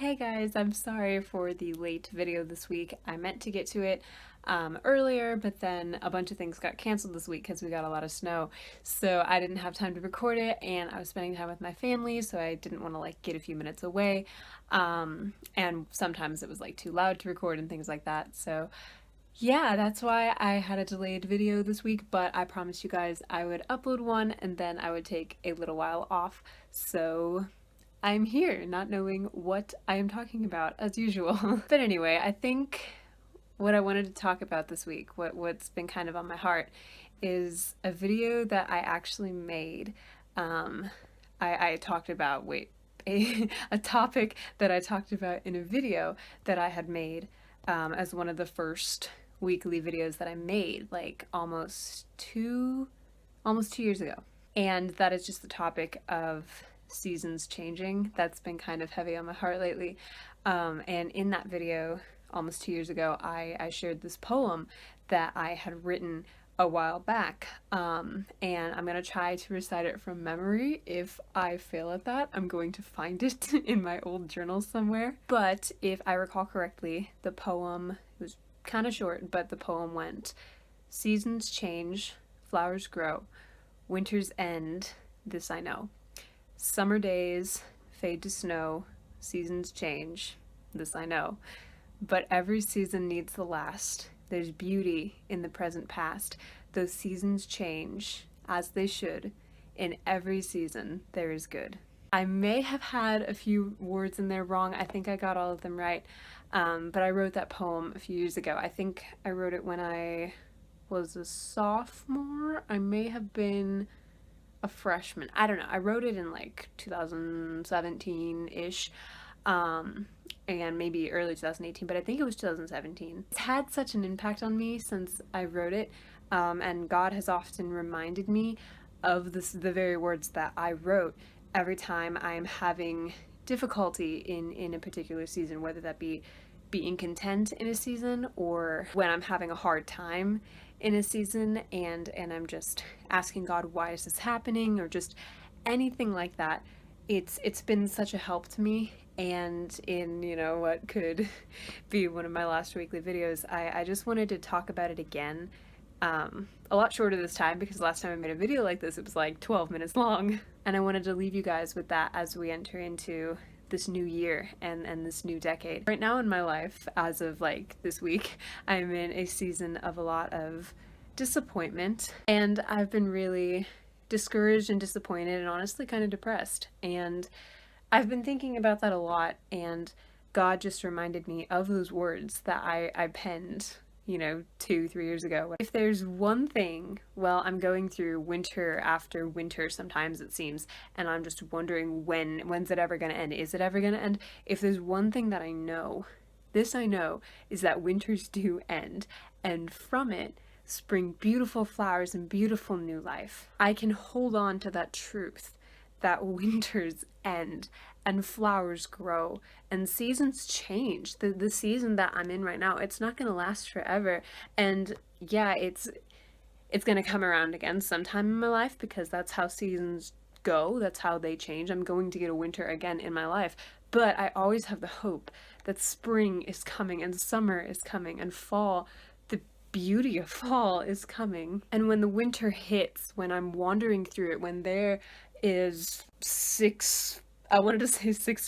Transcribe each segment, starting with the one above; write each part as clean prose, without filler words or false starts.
Hey guys, I'm sorry for the late video this week. I meant to get to it earlier, but then a bunch of things got canceled this week because we got a lot of snow. So I didn't have time to record it, and I was spending time with my family, so I didn't want to get a few minutes away. And sometimes it was too loud to record and things like that. So yeah, that's why I had a delayed video this week, but I promised you guys I would upload one and then I would take a little while off. So I'm here, not knowing what I am talking about, as usual. But anyway, I think what I wanted to talk about this week, what's been kind of on my heart, is a video that I actually made. I talked about, a topic that I talked about in a video that I had made as one of the first weekly videos that I made, almost 2 years ago. And that is just the topic of seasons changing. That's been kind of heavy on my heart lately. And in that video, almost 2 years ago, I shared this poem that I had written a while back. And I'm going to try to recite it from memory. If I fail at that, I'm going to find it in my old journal somewhere. But if I recall correctly, the poem, it was kind of short, but the poem went, "Seasons change, flowers grow, winter's end, this I know. Summer days fade to snow, seasons change, this I know. But every season needs the last. There's beauty in the present past. Those seasons change, as they should. In every season there is good." I may have had a few words in there wrong. I think I got all of them right. But I wrote that poem a few years ago. I think I wrote it when I was a sophomore. I may have been a freshman. I don't know. I wrote it in 2017-ish. And maybe early 2018, but I think it was 2017. It's had such an impact on me since I wrote it, and God has often reminded me of the very words that I wrote every time I'm having difficulty in a particular season, whether that be being content in a season or when I'm having a hard time in a season and I'm just asking God, why is this happening, or just anything like that. It's been such a help to me. And in what could be one of my last weekly videos, I just wanted to talk about it again, a lot shorter this time, because last time I made a video like this it was 12 minutes long, and I wanted to leave you guys with that as we enter into this new year and this new decade. Right now in my life, as of this week, I'm in a season of a lot of disappointment, and I've been really discouraged and disappointed and honestly kind of depressed. And I've been thinking about that a lot, and God just reminded me of those words that I penned 2-3 years ago. If there's one thing, well, I'm going through winter after winter sometimes, it seems, and I'm just wondering when's it ever going to end? Is it ever going to end? If there's one thing that I know, this I know, is that winters do end, and from it spring beautiful flowers and beautiful new life. I can hold on to that truth, that winters end and flowers grow and seasons change. The season that I'm in right now, it's not going to last forever. And yeah, it's going to come around again sometime in my life, because that's how seasons go. That's how they change. I'm going to get a winter again in my life. But I always have the hope that spring is coming and summer is coming and fall, the beauty of fall is coming. And when the winter hits, when I'm wandering through it, when there is 6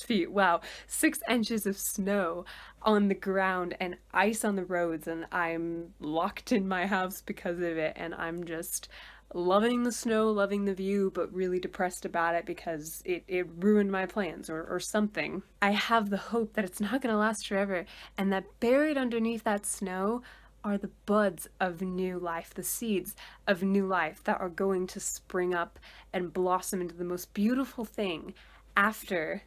feet, wow, 6 inches of snow on the ground and ice on the roads, and I'm locked in my house because of it, and I'm just loving the snow, loving the view, but really depressed about it because it ruined my plans or something. I have the hope that it's not going to last forever, and that buried underneath that snow are the buds of new life, the seeds of new life that are going to spring up and blossom into the most beautiful thing after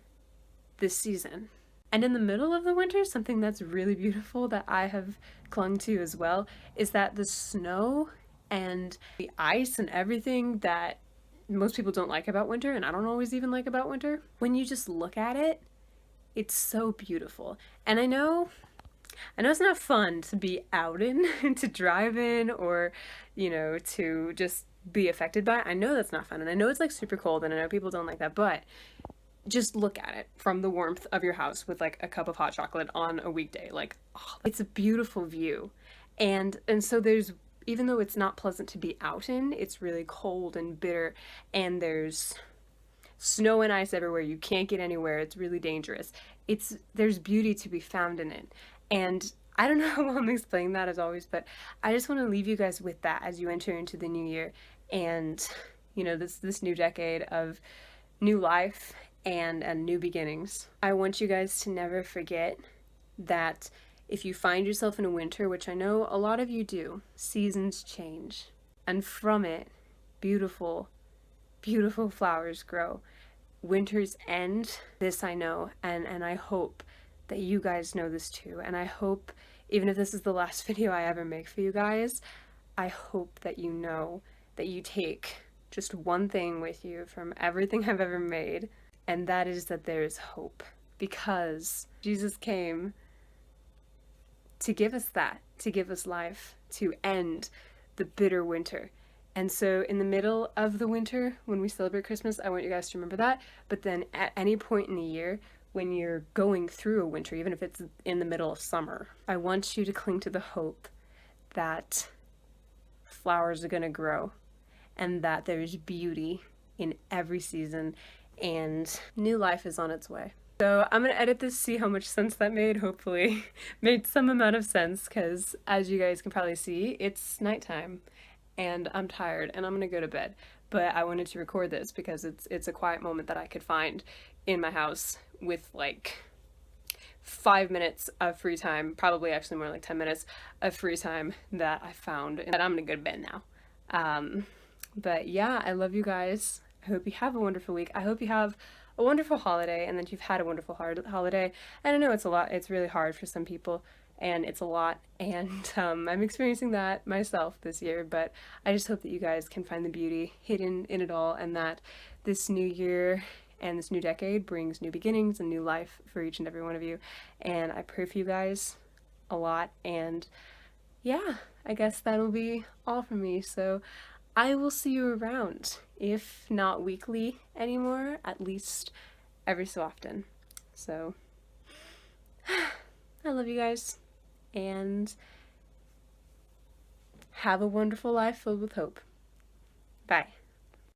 this season. And in the middle of the winter, something that's really beautiful that I have clung to as well is that the snow and the ice and everything that most people don't like about winter, and I don't always even like about winter, when you just look at it, it's so beautiful. And I know it's not fun to be out in, to drive in, or, to just be affected by it. I know that's not fun, and I know it's super cold, and I know people don't like that, but just look at it from the warmth of your house with like a cup of hot chocolate on a weekday. Like, oh, it's a beautiful view. And so there's, even though it's not pleasant to be out in, it's really cold and bitter, and there's snow and ice everywhere. You can't get anywhere. It's really dangerous. There's beauty to be found in it. And I don't know how I'm explaining that as always, but I just want to leave you guys with that as you enter into the new year and this new decade of new life and new beginnings. I want you guys to never forget that if you find yourself in a winter, which I know a lot of you do, seasons change. And from it, beautiful, beautiful flowers grow. Winters end, this I know, and I hope that you guys know this too. And I hope, even if this is the last video I ever make for you guys, I hope that you know that you take just one thing with you from everything I've ever made, and that is that there is hope. Because Jesus came to give us that, to give us life, to end the bitter winter. And so in the middle of the winter, when we celebrate Christmas, I want you guys to remember that. But then at any point in the year, when you're going through a winter, even if it's in the middle of summer, I want you to cling to the hope that flowers are going to grow and that there's beauty in every season and new life is on its way. So I'm going to edit this, see how much sense that made. Hopefully made some amount of sense, because as you guys can probably see, it's nighttime and I'm tired and I'm going to go to bed. But I wanted to record this because it's a quiet moment that I could find in my house with like 5 minutes of free time, probably actually more like 10 minutes of free time that I found, and I'm going to go to bed now. But yeah, I love you guys. I hope you have a wonderful week. I hope you have a wonderful holiday and that you've had a wonderful holiday. And I know it's a lot. It's really hard for some people and it's a lot. And I'm experiencing that myself this year, but I just hope that you guys can find the beauty hidden in it all and that this new year and this new decade brings new beginnings and new life for each and every one of you. And I pray for you guys a lot. And yeah, I guess that'll be all from me. So I will see you around, if not weekly anymore, at least every so often. So, I love you guys, and have a wonderful life filled with hope. Bye.